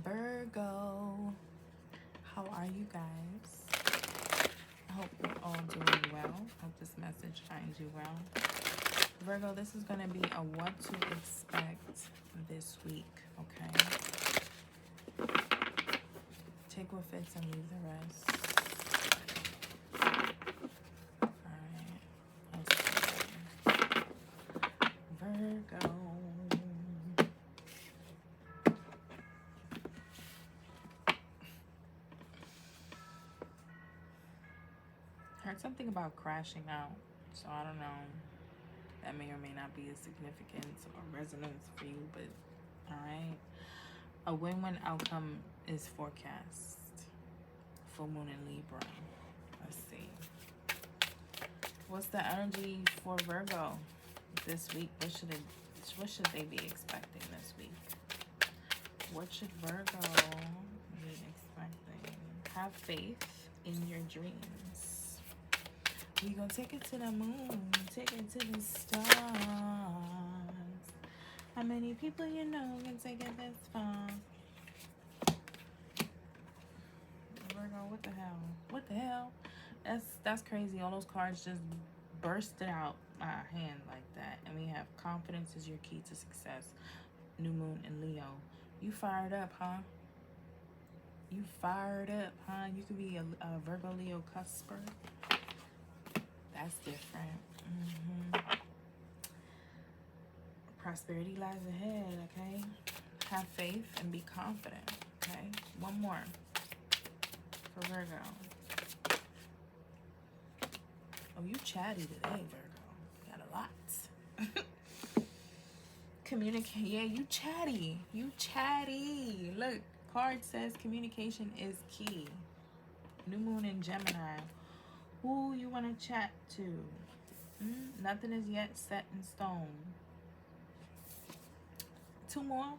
Virgo, how are you guys? I hope you're all doing well. Hope this message finds you well. Virgo, this is going to be a what to expect this week, okay? Take what fits and leave the rest. Alright, Virgo. Heard something about crashing out, so I don't know. That may or may not be a significance or resonance for you, but alright. A win-win outcome is forecast. Full moon in Libra. Let's see. What's the energy for Virgo this week? What should they be expecting this week? What should Virgo be expecting? Have faith in your dreams. We gonna take it to the moon, take it to the stars. How many people you know can take it this far? Virgo, what the hell? What the hell? That's crazy. All those cards just bursted out my hand like that. And we have confidence is your key to success. New moon in Leo. You fired up, huh? You fired up, huh? You could be a Virgo Leo cusper. That's different. Prosperity lies ahead, okay? Have faith and be confident, okay? One more for Virgo. Oh, you chatty today, Virgo. Got a lot. Communicate. Yeah, you chatty. You chatty. Look, card says communication is key. New moon in Gemini. Who you want to chat to? Nothing is yet set in stone. Two more.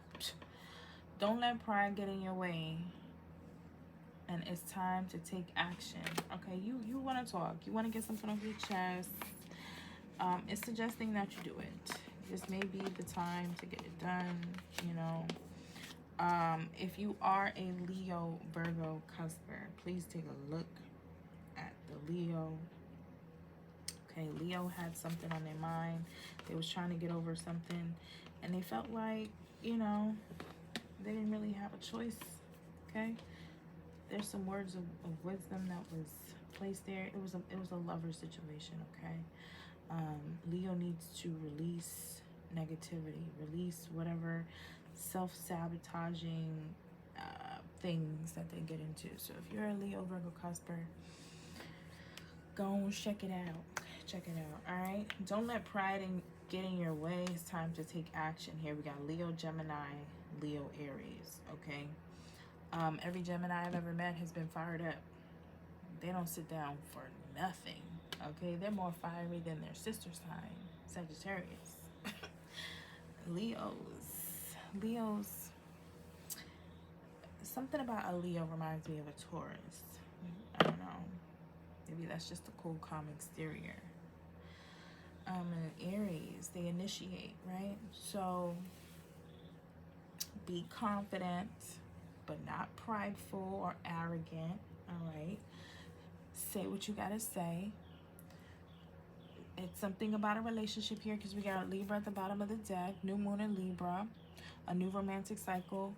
Don't let pride get in your way. And it's time to take action. Okay, you want to talk. You want to get something off your chest. It's suggesting that you do it. This may be the time to get it done, you know. If you are a Leo Virgo cusper, please take a look at the Leo. Okay, Leo had something on their mind. They was trying to get over something, and they felt like, you know, they didn't really have a choice. Okay, there's some words of wisdom that was placed there. It was a lover situation. Okay, Leo needs to release negativity, release whatever self-sabotaging things that they get into. So if you're a Leo Virgo cusper, go and check it out. Check it out. All right, don't let pride get in your way. It's time to take action. Here we got Leo, Gemini, Leo, Aries. Okay, every Gemini I've ever met has been fired up. They don't sit down for nothing. Okay, they're more fiery than their sister sign, Sagittarius. Leos, something about a Leo reminds me of a Taurus. I don't know. Maybe that's just a cool, calm exterior. And Aries, they initiate, right? So be confident, but not prideful or arrogant. All right. Say what you gotta say. It's something about a relationship here because we got Libra at the bottom of the deck. New moon in Libra. A new romantic cycle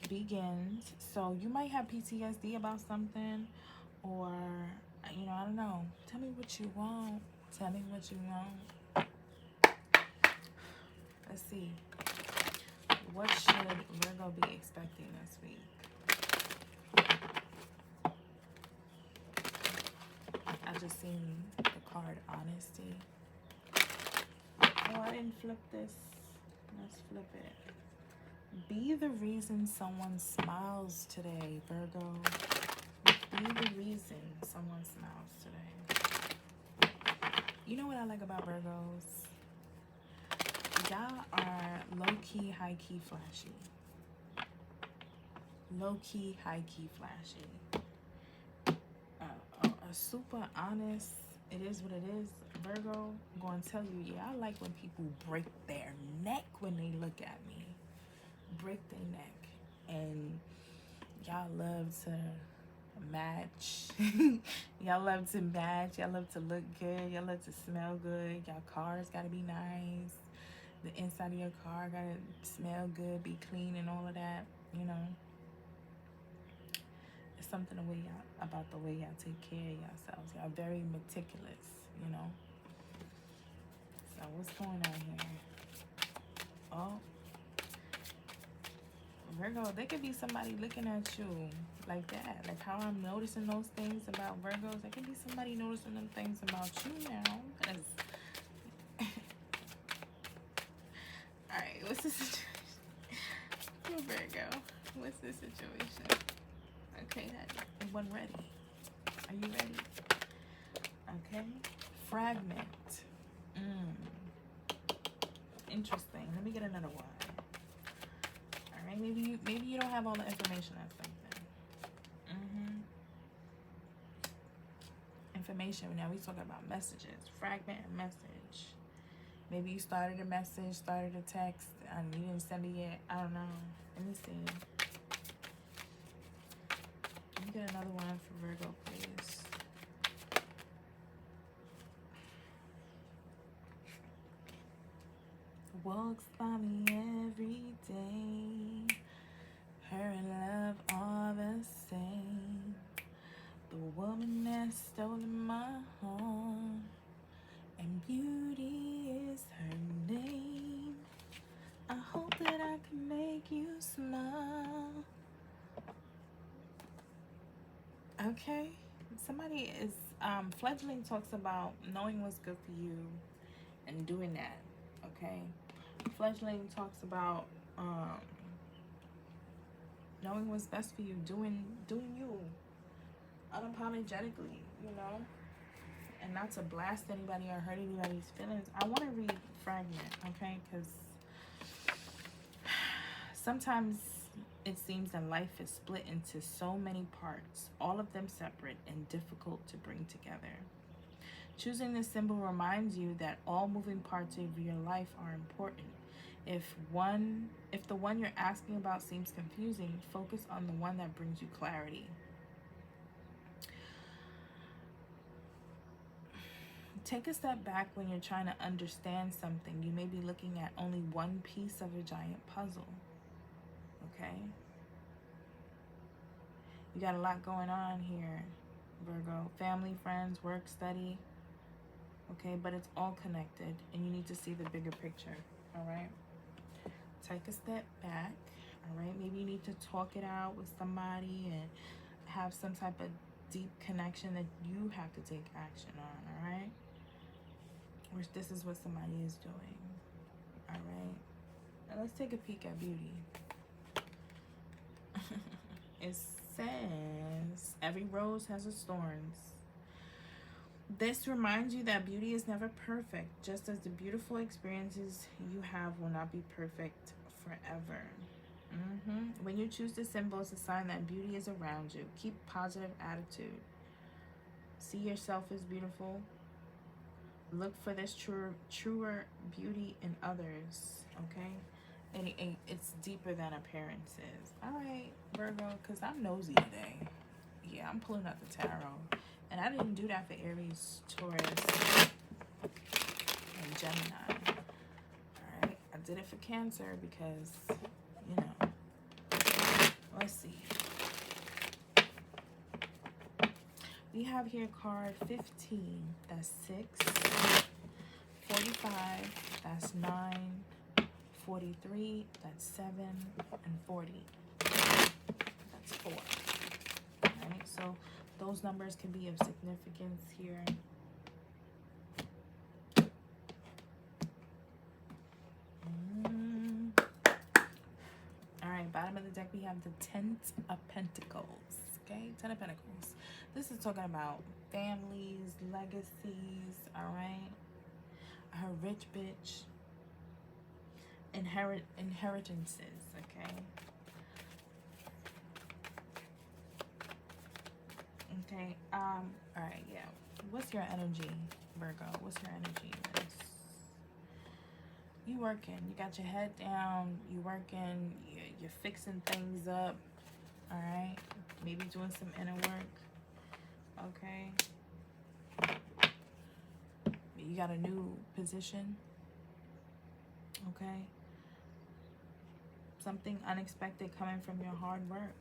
begins. So you might have PTSD about something, or, you know, I don't know. Tell me what you want. Tell me what you want. Let's see. What should Virgo be expecting this week? I just seen the card Honesty. Oh, I didn't flip this. Let's flip it. Be the reason someone smiles today, Virgo. Be the reason someone smiles today. You know what I like about Virgos? Y'all are low-key, high-key flashy. Low-key, high-key flashy. A super honest, it is what it is, Virgo. I'm going to tell you, yeah, I like when people break their neck when they look at me. Break their neck. And y'all love to match. Y'all love to match. Y'all love to look good. Y'all love to smell good. Y'all cars gotta be nice. The inside of your car gotta smell good, be clean, and all of that. You know, it's something about the way y'all take care of yourselves. Y'all very meticulous. You know. So what's going on here? Oh, Virgo, there could be somebody looking at you like that. Like how I'm noticing those things about Virgos. There could be somebody noticing them things about you now. Alright, what's the situation? Oh, Virgo, what's the situation? Okay, honey, one ready. Are you ready? Okay. Fragment. Interesting. Let me get another one. Alright, maybe you don't have all the information on something. Information. Now we talking about messages. Fragment and message. Maybe you started a message, started a text, and you didn't send it yet. I don't know. Let me see. Let me get another one for Virgo, please. Walks by me every day. Her and love are the same. The woman that stolen my heart, and beauty is her name. I hope that I can make you smile. Okay, somebody is fledgling talks about knowing what's good for you and doing that. Okay, fledgling talks about knowing what's best for you, doing you unapologetically, you know, and not to blast anybody or hurt anybody's feelings. I want to read fragment, okay, because sometimes it seems that life is split into so many parts, all of them separate and difficult to bring together. Choosing this symbol reminds you that all moving parts of your life are important. If the one you're asking about seems confusing, focus on the one that brings you clarity. Take a step back when you're trying to understand something. You may be looking at only one piece of a giant puzzle. Okay? You got a lot going on here, Virgo. Family, friends, work, study. Okay, but it's all connected, and you need to see the bigger picture. All right? Take a step back. All right? Maybe you need to talk it out with somebody and have some type of deep connection that you have to take action on. All right? Which this is what somebody is doing. All right? Now let's take a peek at beauty. It says, every rose has its thorns. This reminds you that beauty is never perfect, just as the beautiful experiences you have will not be perfect forever. When you choose this symbol, it's a sign that beauty is around you. Keep positive attitude. See yourself as beautiful. Look for this truer beauty in others, okay? And it's deeper than appearances. All right, Virgo, because I'm nosy today. Yeah, I'm pulling out the tarot. And I didn't do that for Aries, Taurus, and Gemini. All right, I did it for Cancer because, you know, let's see. We have here card 15, that's 6, 45, that's 9, 43, that's 7, and 40, that's 4. All right, so those numbers can be of significance here. All right, bottom of the deck, we have the 10 of Pentacles. Okay, 10 of Pentacles. This is talking about families, legacies, all right? Her rich bitch. Inheritances, okay? Okay, all right, yeah. What's your energy, Virgo? What's your energy? You working, you got your head down, you working, you're fixing things up, All right. Maybe doing some inner work. Okay. You got a new position. Okay. Something unexpected coming from your hard work.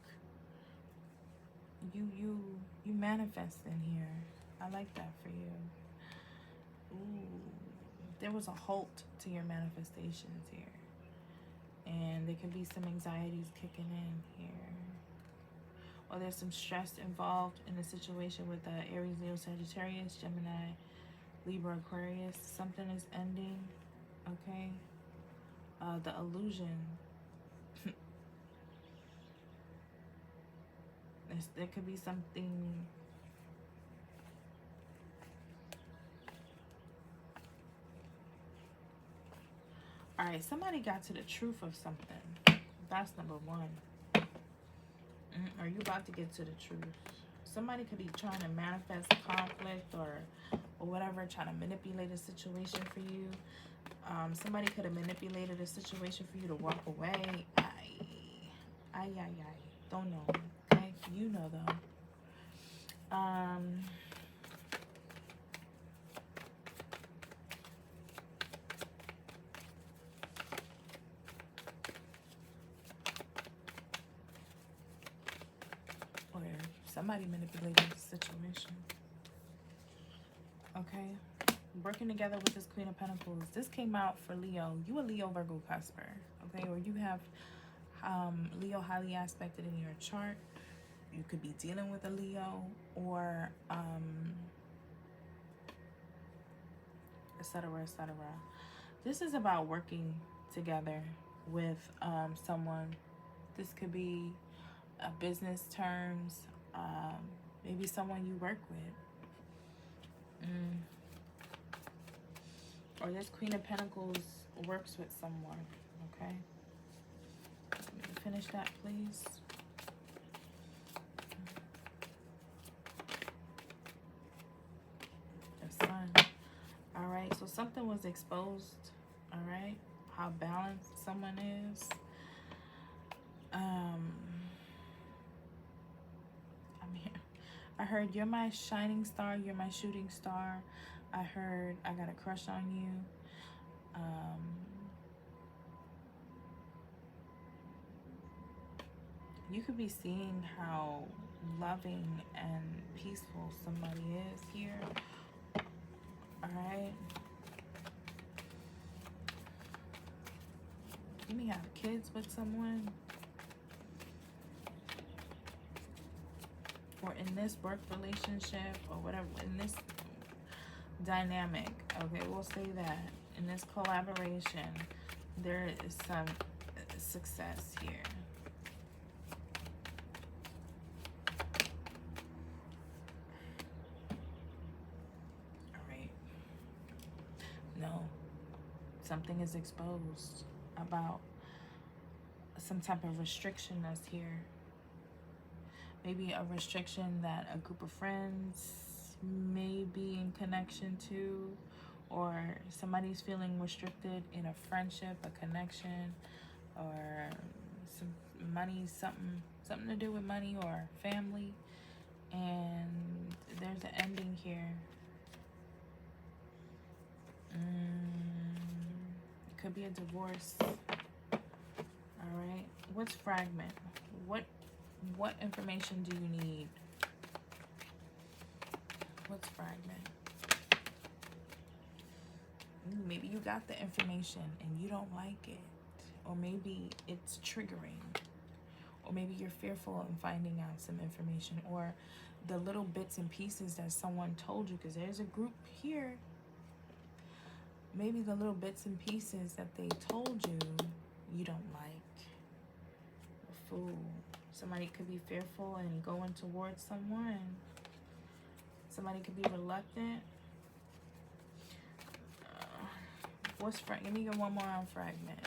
You manifest in here. I like that for you. Ooh. There was a halt to your manifestations here. And there could be some anxieties kicking in here. Or there's some stress involved in the situation with Aries, Leo, Sagittarius, Gemini, Libra, Aquarius. Something is ending. Okay. The illusion. There could be something. All right, somebody got to the truth of something. That's number one. Are you about to get to the truth? Somebody could be trying to manifest conflict or whatever, trying to manipulate a situation for you. Somebody could have manipulated a situation for you to walk away. I don't know. Okay, you know though. Or somebody manipulated the situation. Okay. Working together with this Queen of Pentacles. This came out for Leo. You a Leo Virgo cusper. Okay. Or you have Leo highly aspected in your chart. You could be dealing with a Leo or etc., etc. This is about working together with someone. This could be business terms, maybe someone you work with. Or this Queen of Pentacles works with someone, okay? Finish that, please. The Sun. All right, so something was exposed, all right? How balanced someone is. I'm here. I heard you're my shining star, you're my shooting star. I heard I got a crush on you. You could be seeing how loving and peaceful somebody is here. All right. You may have kids with someone. Or in this work relationship or whatever, in this dynamic, okay, we'll say that. In this collaboration, there is some success here. No, something is exposed about some type of restriction that's here. Maybe a restriction that a group of friends may be in connection to, or somebody's feeling restricted in a friendship, a connection, or some money, something to do with money or family. And there's an ending here. It could be a divorce. All right. What's fragment? What information do you need? What's fragment? Maybe you got the information and you don't like it. Or maybe it's triggering. Or maybe you're fearful in finding out some information. Or the little bits and pieces that someone told you, because there's a group here. Maybe the little bits and pieces that they told you, you don't like. A fool. Somebody could be fearful and going towards someone. Somebody could be reluctant. Give me one more on fragment.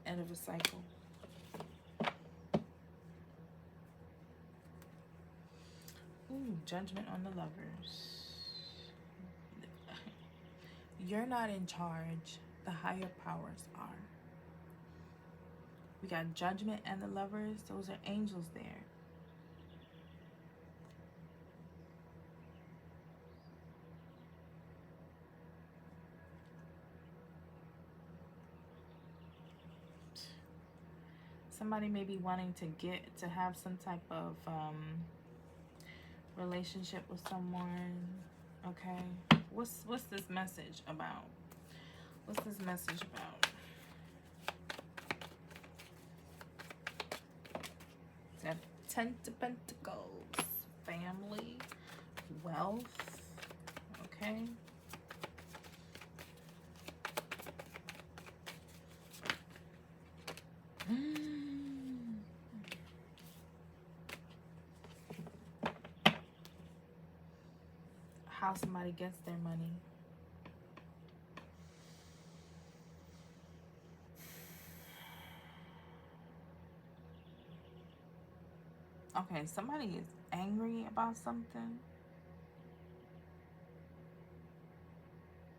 End of a cycle. Ooh, judgment on the Lovers. You're not in charge. The higher powers are. We got Judgment and the Lovers. Those are angels there. Somebody may be wanting to have some type of relationship with someone. Okay, what's this message about? What's this message about? That Ten of Pentacles, family, wealth. Okay. How somebody gets their money. Okay, somebody is angry about something.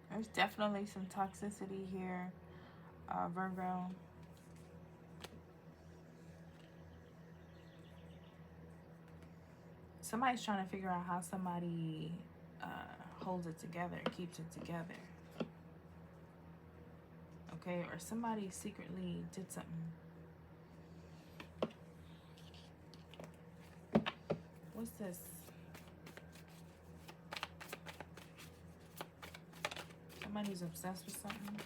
There's definitely some toxicity here, Virgo. Somebody's trying to figure out how somebody holds it together, keeps it together. Okay, or somebody secretly did something. What's this? Somebody's obsessed with something.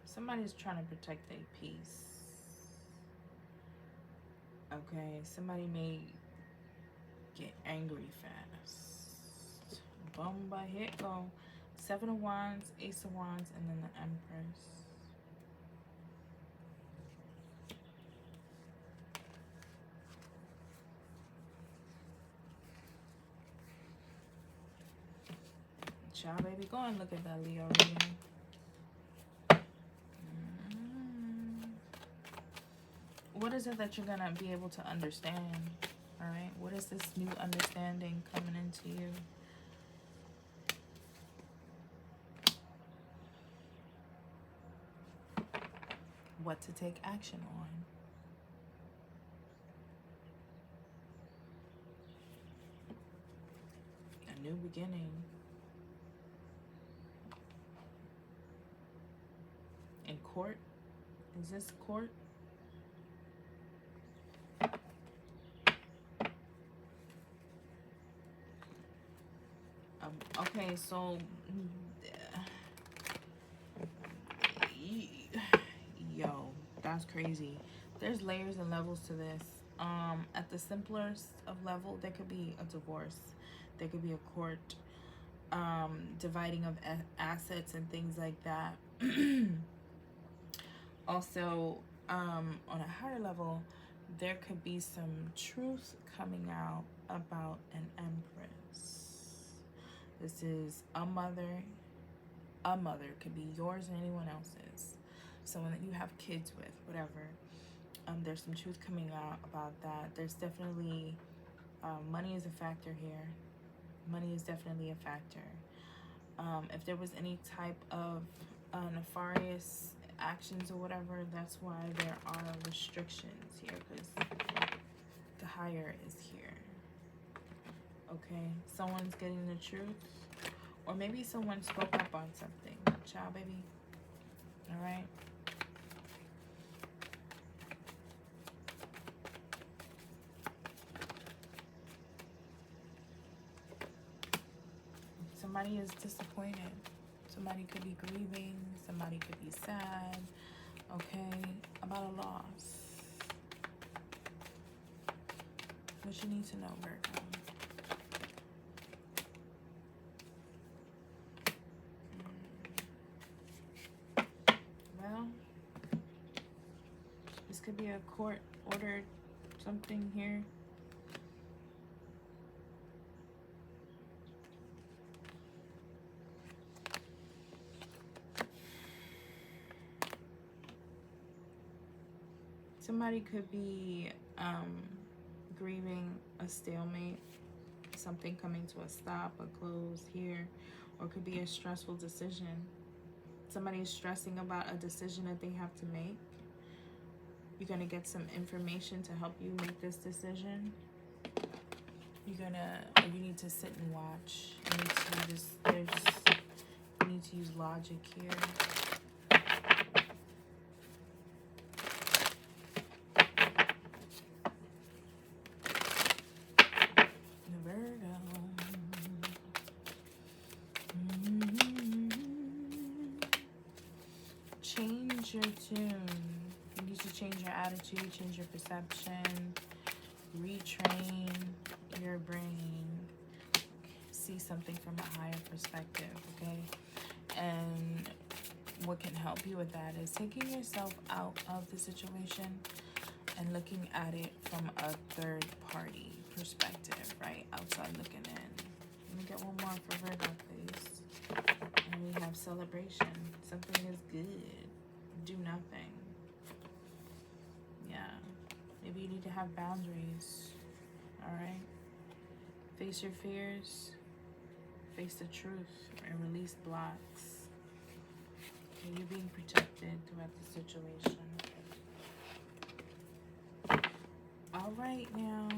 Somebody's trying to protect their peace. Okay, somebody may get angry fast. Bomba, here it go. 7 of Wands, Ace of Wands, and then the Empress. Child, baby, go and look at that Leo reading. What is it that you're going to be able to understand? All right? What is this new understanding coming into you? What to take action on? A new beginning. In court? Is this court? Okay, so yo, that's crazy. There's layers and levels to this. At the simplest of level, there could be a divorce, there could be a court, dividing of assets and things like that. Also, on a higher level, there could be some truth coming out about an empress. This is a mother. A mother could be yours and anyone else's. Someone that you have kids with, whatever. There's some truth coming out about that. There's definitely money is a factor here. Money is definitely a factor. If there was any type of nefarious actions or whatever, that's why there are restrictions here, because the higher is here. Okay, someone's getting the truth, or maybe someone spoke up on something. Child, baby. All right. Somebody is disappointed. Somebody could be grieving. Somebody could be sad. Okay, about a loss. What you need to know, Virgo. Well, this could be a court ordered something here. Somebody could be grieving a stalemate, something coming to a stop, a close here, or it could be a stressful decision. Somebody is stressing about a decision that they have to make. You're going to get some information to help you make this decision. You need to sit and watch. You need to use logic here. Virgo. Change your tune. You need to change your attitude, change your perception, retrain your brain, see something from a higher perspective, okay? And what can help you with that is taking yourself out of the situation and looking at it from a third party perspective, right? Outside looking in. Let me get one more for Virgo, please. And we have celebration. Something is good. Do nothing. Yeah. Maybe you need to have boundaries. Alright? Face your fears. Face the truth. And release blocks. Okay, you're being protected throughout the situation. Alright now.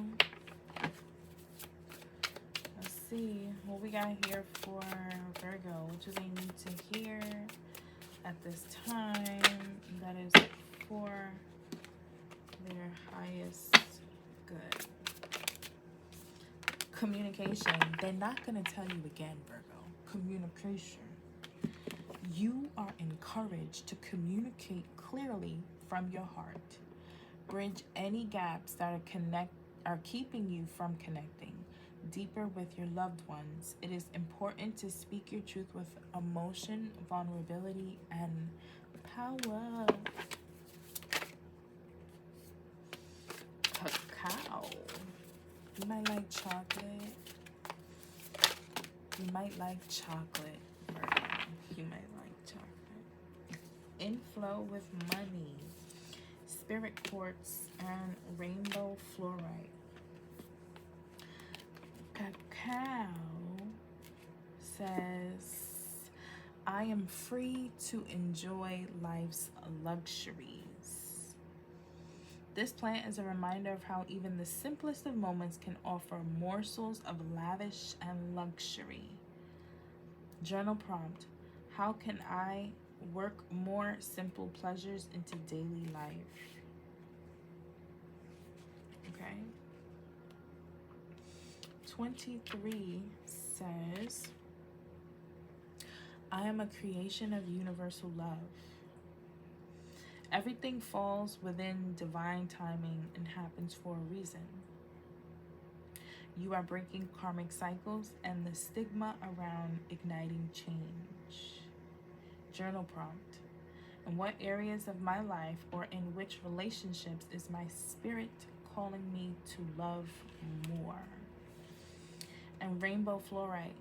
Let's see what we got here for Virgo. What do they need to hear at this time that is for their highest good? Communication. They're not going to tell you again, Virgo. Communication. You are encouraged to communicate clearly from your heart. Bridge any gaps that are keeping you from connecting deeper with your loved ones. It is important to speak your truth with emotion, vulnerability, and power. Cacao. You might like chocolate. You might like chocolate. You might like chocolate. Inflow with money. Spirit quartz and rainbow fluorite. Cacao says, I am free to enjoy life's luxuries. This plant is a reminder of how even the simplest of moments can offer morsels of lavish and luxury. Journal prompt, how can I work more simple pleasures into daily life? Okay. 23 says, I am a creation of universal love. Everything falls within divine timing and happens for a reason. You are breaking karmic cycles and the stigma around igniting change. Journal prompt. In what areas of my life or in which relationships is my spirit calling me to love more? And rainbow fluorite.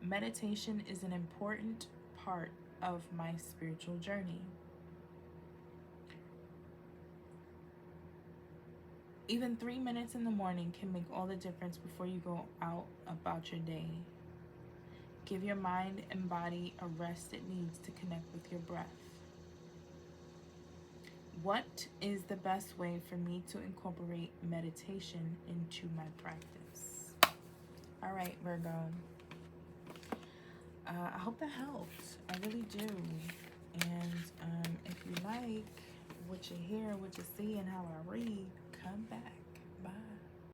Meditation is an important part of my spiritual journey. Even 3 minutes in the morning can make all the difference before you go out about your day. Give your mind and body a rest it needs to connect with your breath. What is the best way for me to incorporate meditation into my practice? All right, Virgo. I hope that helps. I really do. And if you like what you hear, what you see, and how I read, come back.